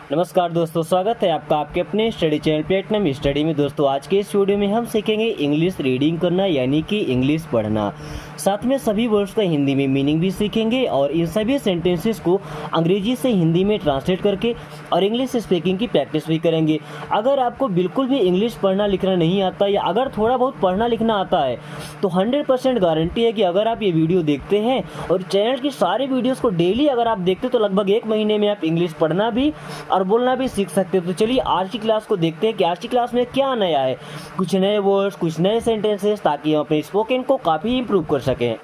नमस्कार दोस्तों, स्वागत है आपका आपके अपने स्टडी चैनल प्लेटिनम स्टडी में। दोस्तों आज के इस वीडियो में हम सीखेंगे इंग्लिश रीडिंग करना यानी कि इंग्लिश पढ़ना। साथ में सभी वर्ड्स का हिंदी में मीनिंग भी सीखेंगे और इन सभी सेंटेंसेस को अंग्रेजी से हिंदी में ट्रांसलेट करके और इंग्लिश स्पीकिंग की प्रैक्टिस भी करेंगे। अगर आपको बिल्कुल भी इंग्लिश पढ़ना लिखना नहीं आता या अगर थोड़ा बहुत पढ़ना लिखना आता है तो 100% गारंटी है कि अगर आप ये वीडियो देखते हैं और चैनल की सारी वीडियोज़ को डेली अगर आप देखते तो लगभग 1 महीने में आप इंग्लिश पढ़ना भी और बोलना भी सीख सकते हो। तो चलिए आज की क्लास को देखते हैं कि आज की क्लास में क्या नया है, कुछ नए वर्ड्स, कुछ नए सेंटेंसेस, ताकि हम अपने स्पोकन को काफ़ी इंप्रूव कर सकें।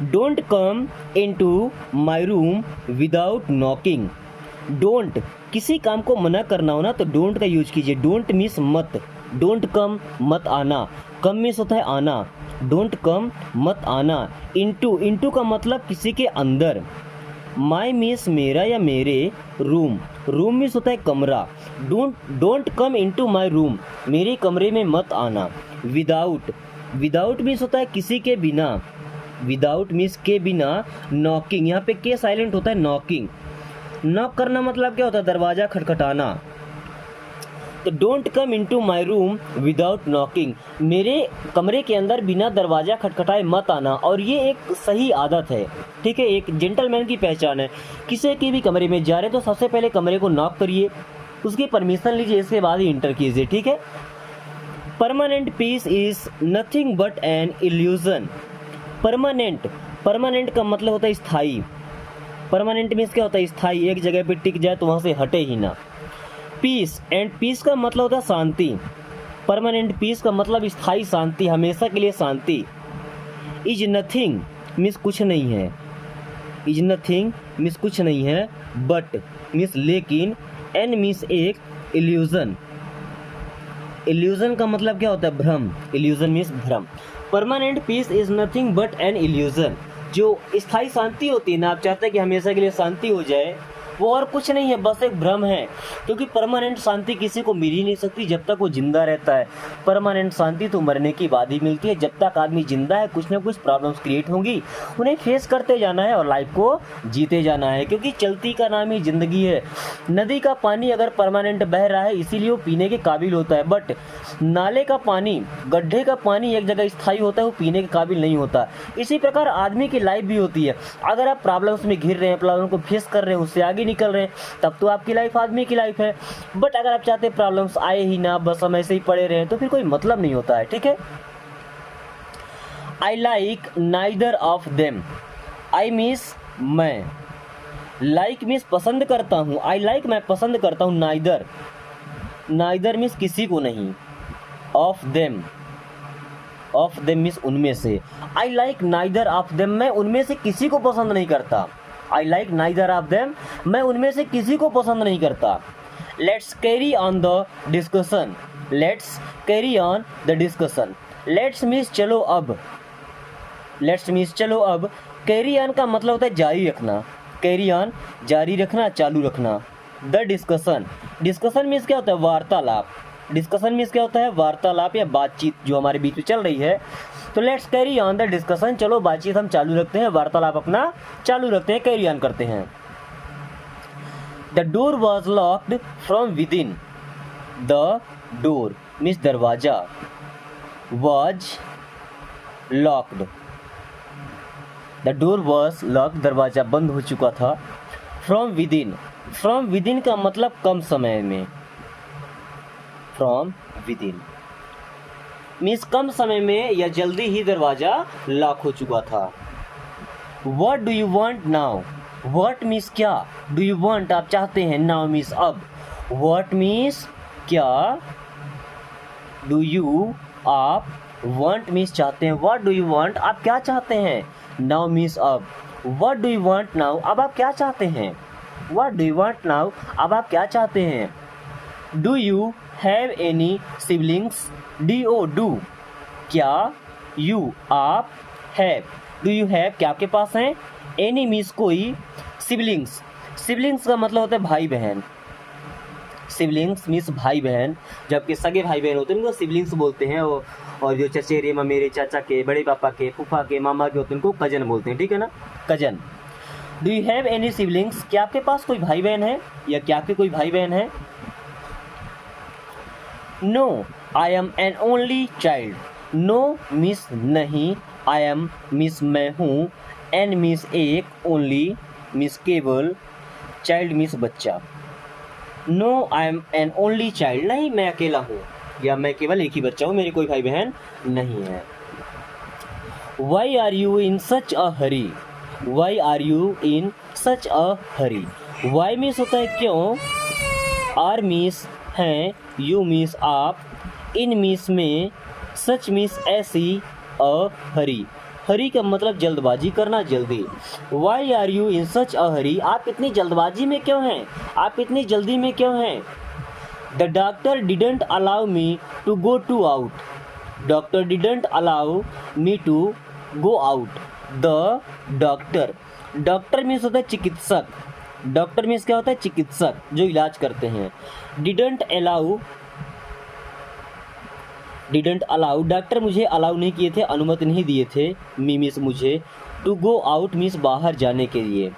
Don't come into my room without knocking. Don't, किसी काम को मना करना हो ना तो डोंट का यूज कीजिए। डोंट मीन्स मत, डोंट कम मत आना, कम मीन्स होता है आना, डोंट कम मत आना। इनटू, इनटू का मतलब किसी के अंदर। माई मीन्स मेरा या मेरे, रूम, रूम मीन्स होता है कमरा। Don't come into my room, मेरे कमरे में मत आना। विदाउट, विदाउट मीन्स होता है किसी के बिना, विदाउट मीन्स के बिना। नॉकिंग, यहाँ पे के साइलेंट होता है, नॉकिंग, नॉक करना मतलब क्या होता है, दरवाज़ा खटखटाना। तो don't come into my room without knocking, मेरे कमरे के अंदर बिना दरवाज़ा खटखटाए मत आना। और ये एक सही आदत है, ठीक है, एक जेंटलमैन की पहचान है। किसी की भी कमरे में जा रहे तो सबसे पहले कमरे को नॉक करिए, उसकी परमिशन लीजिए, इसके बाद ही इंटर कीजिए, ठीक है। Permanent peace is nothing but an illusion. Permanent, permanent का मतलब होता है स्थायी। परमानेंट मीन्स क्या होता है, स्थायी, एक जगह पे टिक जाए तो वहाँ से हटे ही ना। पीस, एंड पीस का मतलब होता है शांति। परमानेंट पीस का मतलब स्थायी शांति, हमेशा के लिए शांति। इज नथिंग मीन्स कुछ नहीं है, इज नथिंग मीन्स कुछ नहीं है, बट मीन्स लेकिन, एन मीन्स एक, इल्यूजन, इल्यूजन का मतलब क्या होता है, भ्रम, इल्यूजन मीन्स भ्रम। Permanent peace is nothing but an illusion, जो स्थायी शांति होती है ना, आप चाहते हैं कि हमेशा के लिए शांति हो जाए, वो और कुछ नहीं है, बस एक भ्रम है। क्योंकि परमानेंट शांति किसी को मिल ही नहीं सकती जब तक वो जिंदा रहता है। परमानेंट शांति तो मरने की बाद ही मिलती है। जब तक आदमी जिंदा है कुछ ना कुछ प्रॉब्लम्स क्रिएट होंगी, उन्हें फेस करते जाना है और लाइफ को जीते जाना है, क्योंकि चलती का नाम ही जिंदगी है। नदी का पानी अगर परमानेंट बह रहा है इसीलिए वो पीने के काबिल होता है, बट नाले का पानी, गड्ढे का पानी एक जगह स्थायी होता है, वो पीने के काबिल नहीं होता। इसी प्रकार आदमी की लाइफ भी होती है। अगर आप प्रॉब्लम्स में घिर रहे हैं, प्रॉब्लम को फेस कर रहे हैं, उससे आगे निकल रहे हैं, तब तो आपकी लाइफ आदमी की लाइफ है। बट अगर आप चाहते हैं प्रॉब्लम्स आए ही ना, बस हम ऐसे ही पड़े रहे, तो फिर कोई मतलब नहीं होता है, ठीक है। I like neither of them. I means मैं, लाइक मीन्स पसंद करता हूँ, आई लाइक मैं पसंद करता हूँ, नाइदर, नाइदर मीन्स किसी को नहीं, of them, of them means उनमें से। I like neither of them, मैं उनमें से किसी को पसंद नहीं करता। I like neither of them, मैं उनमें से किसी को पसंद नहीं करता। Let's carry on the discussion, let's carry on the discussion. Let's means चलो अब, लेट्स मीन्स चलो अब। कैरी ऑन का मतलब होता है जारी रखना, कैरी ऑन जारी रखना, चालू रखना। द डिस्कशन, डिस्कशन मीन्स क्या होता है, वार्तालाप। डिस्कशन मीन्स क्या होता है, वार्तालाप या बातचीत जो हमारे बीच में चल रही है। तो let's carry on the discussion, चलो बातचीत हम चालू रखते हैं, वार्तालाप अपना चालू रखते हैं, कैरी ऑन करते हैं। The door was locked from within. The door means दरवाजा, was locked, the door was locked, दरवाजा बंद हो चुका था। From within, from within का मतलब कम समय में, फ्रॉम विद इन मीन्स कम समय में या जल्दी ही दरवाजा लॉक हो चुका था। What do you want now? What means क्या, do you want आप चाहते हैं, now मीन्स अब। What मीन्स क्या, do you आप, want मीन्स चाहते हैं, what do you want आप क्या चाहते हैं, now मीन्स अब। What do you want now अब आप क्या चाहते हैं, what do you want now अब आप क्या चाहते हैं। Do you have any siblings? D-O, do, क्या, you आप, have, do you have क्या आपके पास हैं, any मीन्स कोई, siblings, siblings का मतलब होता है भाई बहन, सिबलिंग्स मीन्स भाई बहन। जबकि सगे भाई बहन होते हैं उनको सिबलिंग्स बोलते हैं, और जो चचेरे ममेरे चाचा के, बड़े पापा के, फूफा के, मामा के होते हैं उनको कजन बोलते हैं, ठीक है ना, cousin. Do you have any siblings, क्या आपके पास कोई भाई बहन है या क्या आपके कोई भाई बहन है? No I am an only child, no means नहीं, आई एम मिस मैं हूँ, एन मिस एक, ओनली मिस केवल, चाइल्ड मिस बच्चा। No I am an only child, नहीं मैं अकेला हूँ या मैं केवल एक ही बच्चा हूँ, मेरी कोई भाई बहन नहीं है। Why are you in such a hurry, why are you in such a hurry, why means होता है क्यों, आर मीन्स हैं, यू मीन्स आप, इन मीन्स में, सच मीन्स ऐसी, अ हरी, हरी का मतलब जल्दबाजी करना, जल्दी। Y are you in such a हरी, आप इतनी जल्दबाजी में क्यों हैं, आप इतनी जल्दी में क्यों हैं? The doctor didn't allow me to go to out, doctor didn't allow me to go out, the doctor, doctor means होता है चिकित्सक, डॉक्टर मीन्स क्या होता है, चिकित्सक जो इलाज करते हैं। Didn't allow, didn't allow, doctor मुझे अलाउ नहीं किए थे, अनुमति नहीं दिए थे, मी मीन्स मुझे, टू गो आउट मीन्स बाहर जाने के लिए,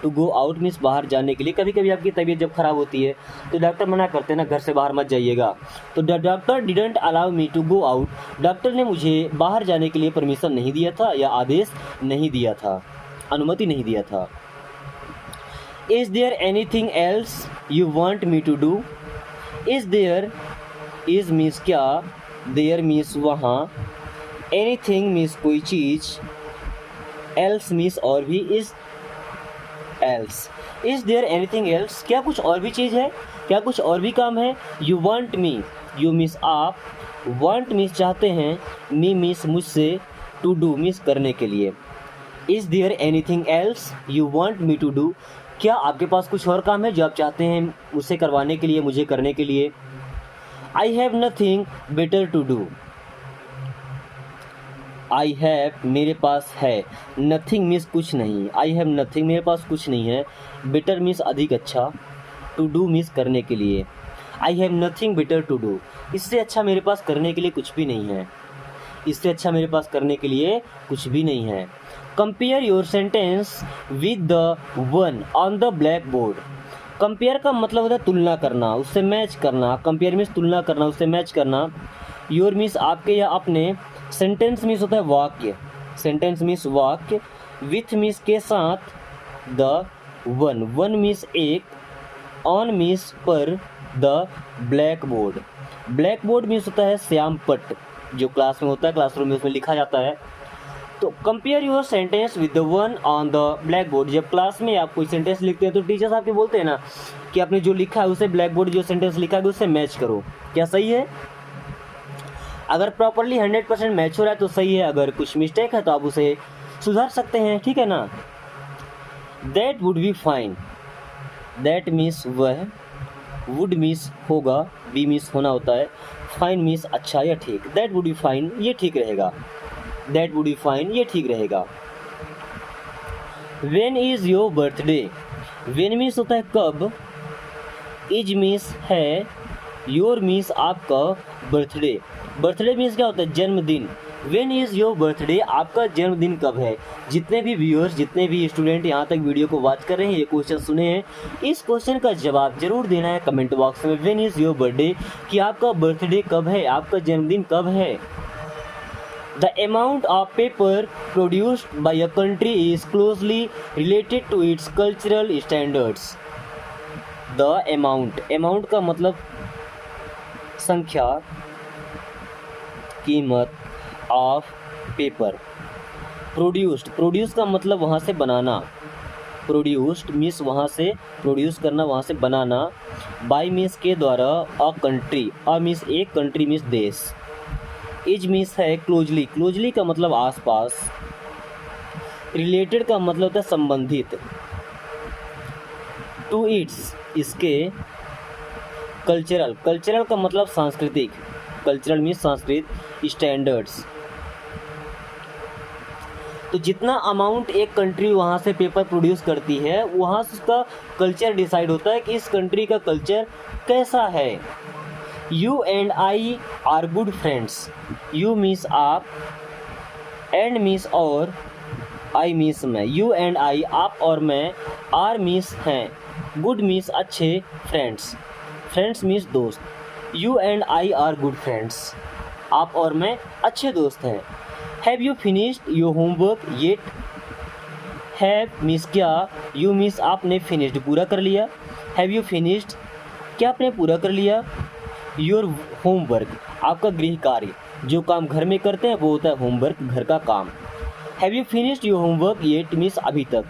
टू गो आउट मीन्स बाहर जाने के लिए। कभी कभी आपकी तबीयत जब खराब होती है तो डॉक्टर मना करते हैं ना, घर से बाहर मत जाइएगा, तो the doctor didn't allow me to go out, doctor ने मुझे बाहर जाने के लिए परमिशन नहीं दिया था या आदेश नहीं दिया था, अनुमति नहीं दिया था। Is there anything else you want me to do, is there, is means क्या, देयर मीन्स वहाँ, एनीथिंग मीन्स कोई चीज़, एल्स मीन्स और भी, is else, is there anything else, क्या कुछ और भी चीज़ है, क्या कुछ और भी काम है? You want me, you means आप, वांट मीन्स चाहते हैं, मी मीन्स मुझसे, टू डू मीन्स करने के लिए। Is there anything else you want me to do, क्या आपके पास कुछ और काम है जो आप चाहते हैं मुझसे करवाने के लिए, मुझे करने के लिए? I have nothing better to do, I have मेरे पास है, नथिंग मीन्स कुछ नहीं, आई हैव नथिंग मेरे पास कुछ नहीं है, बेटर मीन्स अधिक अच्छा, टू डू मीन्स करने के लिए। I have nothing better to do, इससे अच्छा मेरे पास करने के लिए कुछ भी नहीं है, इससे अच्छा मेरे पास करने के लिए कुछ भी नहीं है। Compare your sentence with the one on the black board, compare का मतलब होता है तुलना करना, उससे मैच करना, कंपेयर मीन्स तुलना करना, उससे मैच करना। योर मीन्स आपके या अपने, सेंटेंस मीन्स होता है वाक्य, सेंटेंस मीन्स वाक्य, विथ मीन्स के साथ, द वन, वन मीन्स एक, ऑन मीन्स पर, the black board, black board means होता है श्याम पट, जो क्लास में होता है, क्लासरूम में उसमें लिखा जाता है। तो compare your sentence with the one on the black board, जब क्लास में आप कोई सेंटेंस लिखते हैं तो टीचर्स आपके बोलते हैं ना कि आपने जो लिखा है उसे ब्लैक बोर्ड जो सेंटेंस लिखा है उससे मैच करो, क्या सही है? अगर प्रॉपरली 100% मैच हो रहा है तो सही है, अगर कुछ मिस्टेक है तो आप उसे सुधार सकते हैं, ठीक है ना। That would be fine, that means वह, वुड मीन्स होगा, बी मीन्स होना होता है, फाइन मीन्स अच्छा या ठीक, दैट वुड बी फाइन ये ठीक रहेगा, दैट वुड बी फाइन ये ठीक रहेगा। When is your birthday, when means होता है कब, इज मीन्स है, योर मीन्स आपका, बर्थडे, बर्थडे मीन्स क्या होता है, जन्मदिन। व्हेन इज़ योर बर्थडे, आपका जन्मदिन कब है? जितने भी व्यूअर्स, जितने भी स्टूडेंट यहाँ तक वीडियो को वॉच कर रहे हैं, ये क्वेश्चन सुने हैं, इस क्वेश्चन का जवाब जरूर देना है कमेंट बॉक्स में। व्हेन इज़ योर बर्थडे, कि आपका बर्थडे कब है, आपका जन्मदिन कब है। The amount of paper produced by a country is closely related to its cultural standards. The amount, amount का मतलब संख्या, कीमत, ऑफ पेपर, प्रोड्यूस्ड, प्रोड्यूस का मतलब वहाँ से बनाना, प्रोड्यूस्ड मीन्स वहाँ से प्रोड्यूस करना, वहाँ से बनाना, बाय मीन्स के द्वारा, अ कंट्री, अ मीन्स एक, कंट्री मीन्स देश, इज मीन्स है क्लोजली, क्लोजली का मतलब आसपास, रिलेटेड का मतलब होता है संबंधित, टू इट्स इसके, कल्चरल, कल्चरल का मतलब सांस्कृतिक, कल्चरल मीन्स संस्कृत, स्टैंडर्ड्स। तो जितना अमाउंट एक कंट्री वहाँ से पेपर प्रोड्यूस करती है, वहाँ से उसका कल्चर डिसाइड होता है कि इस कंट्री का कल्चर कैसा है। You and I R good friends, you means आप, एंड मीन्स और, आई मीन्स मैं, यू एंड आई आप और मैं, आर मीन्स हैं, गुड मीन्स अच्छे, फ्रेंड्स फ्रेंड्स मीन्स दोस्त, you and I R good friends आप और मैं अच्छे दोस्त हैं। Have you finished your homework yet, have means क्या, यू मीन्स आपने, फिनिश्ड पूरा कर लिया, हैव यू फिनिश्ड क्या आपने पूरा कर लिया, योर होमवर्क आपका गृह कार्य, जो काम घर में करते हैं वो होता है होमवर्क, घर का काम। Have you finished your homework yet means अभी तक,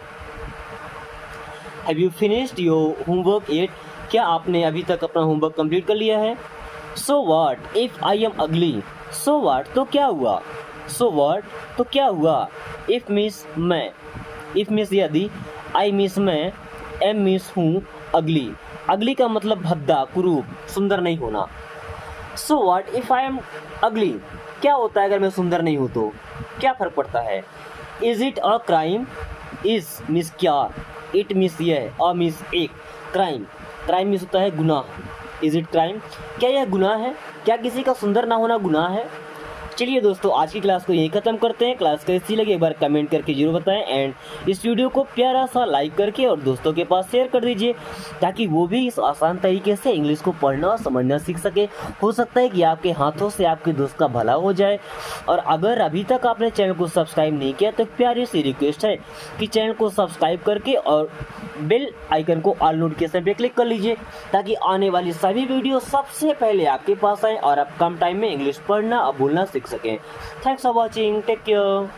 have you finished your homework yet क्या आपने अभी तक अपना होमवर्क कंप्लीट कर लिया है। So what if I am अगली, सो व्हाट तो क्या हुआ, सो व्हाट तो क्या हुआ, इफ़ मीन्स मैं, इफ़ मीन्स यदि, आई मीन्स मैं, एम मीन्स हूँ, अगली अगली का मतलब भद्दा, कुरूप, सुंदर नहीं होना। So what if I am अगली क्या होता है अगर मैं सुंदर नहीं हूँ तो क्या फ़र्क पड़ता है। Is it a crime, is means क्या, इट मीन्स यह, अ मीन्स एक, क्राइम क्राइम मीन्स होता है गुनाह। इज़ इट क्राइम क्या यह गुनाह है, क्या किसी का सुंदर ना होना गुनाह है। चलिए दोस्तों आज की क्लास को यहीं ख़त्म करते हैं। क्लास कैसी लगी एक बार कमेंट करके जरूर बताएं एंड इस वीडियो को प्यारा सा लाइक करके और दोस्तों के पास शेयर कर दीजिए ताकि वो भी इस आसान तरीके से इंग्लिश को पढ़ना और समझना सीख सके। हो सकता है कि आपके हाथों से आपके दोस्त का भला हो जाए। और अगर अभी तक आपने चैनल को सब्सक्राइब नहीं किया तो प्यारी सी रिक्वेस्ट है कि चैनल को सब्सक्राइब करके और बेल आइकन को ऑल नोटिफिकेशन पे क्लिक कर लीजिए ताकि आने वाली सभी वीडियो सबसे पहले आपके पास आए और आप कम टाइम में इंग्लिश पढ़ना और बोलना सीख सकें। Thanks for watching, take care.